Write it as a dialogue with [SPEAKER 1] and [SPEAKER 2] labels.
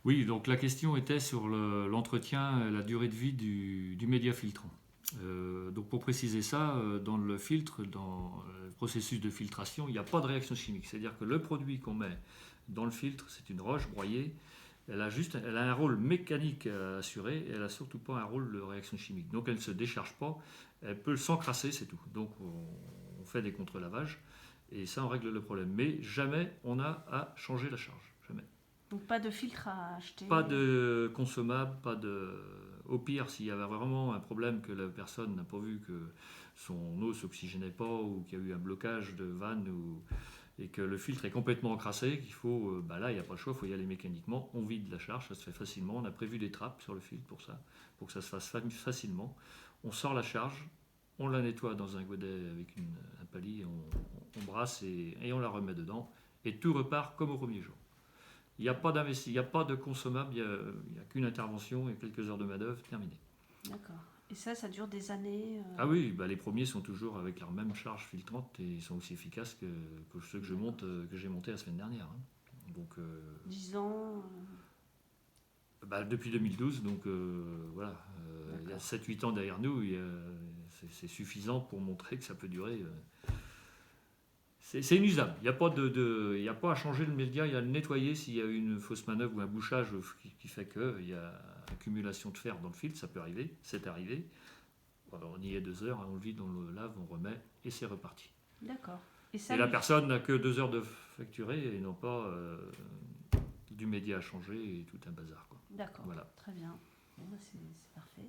[SPEAKER 1] Oui, donc la question était sur l'entretien, la durée de vie du média filtrant. Donc pour préciser ça, dans le filtre, dans le processus de filtration, il n'y a pas de réaction chimique. C'est-à-dire que le produit qu'on met dans le filtre, c'est une roche broyée. Elle a un rôle mécanique à assurer, et elle n'a surtout pas un rôle de réaction chimique. Donc elle ne se décharge pas, elle peut s'encrasser, c'est tout. Donc on fait des contre-lavages, et ça on règle le problème. Mais jamais on a à changer la charge, jamais.
[SPEAKER 2] Donc pas de filtre à acheter.
[SPEAKER 1] Pas de consommable, pas de. Au pire, s'il y avait vraiment un problème que la personne n'a pas vu que son eau s'oxygénait pas ou qu'il y a eu un blocage de vanne et que le filtre est complètement encrassé, qu'il faut, bah là il n'y a pas le choix, il faut y aller mécaniquement. On vide la charge, ça se fait facilement. On a prévu des trappes sur le filtre pour ça, pour que ça se fasse facilement. On sort la charge, on la nettoie dans un godet avec un pali, on brasse et on la remet dedans et tout repart comme au premier jour. Il n'y a pas d'investi, il n'y a pas de consommable, il n'y a qu'une intervention et quelques heures de main-d'œuvre, terminé.
[SPEAKER 2] D'accord. Et ça dure des années.
[SPEAKER 1] Ah oui, bah les premiers sont toujours avec leur même charge filtrante et ils sont aussi efficaces que ceux que j'ai montés la semaine dernière, hein. Donc,
[SPEAKER 2] 10 ans.
[SPEAKER 1] bah, depuis 2012, donc voilà, il y a
[SPEAKER 2] D'accord.
[SPEAKER 1] 7-8 ans derrière nous, c'est suffisant pour montrer que ça peut durer. C'est inusable. Il n'y a, il y a pas à changer le média, il y a à le nettoyer s'il y a une fausse manœuvre ou un bouchage qui fait qu'il y a accumulation de fer dans le filtre, ça peut arriver, c'est arrivé. Alors, on y est 2 heures, on le vide, on le lave, on remet et c'est reparti.
[SPEAKER 2] D'accord. Et
[SPEAKER 1] Et
[SPEAKER 2] ça
[SPEAKER 1] la
[SPEAKER 2] lui.
[SPEAKER 1] personne n'a que 2 heures de facturer et non pas du média à changer et tout un bazar, quoi.
[SPEAKER 2] D'accord.
[SPEAKER 1] Voilà.
[SPEAKER 2] Très bien. Bon, bah, c'est parfait.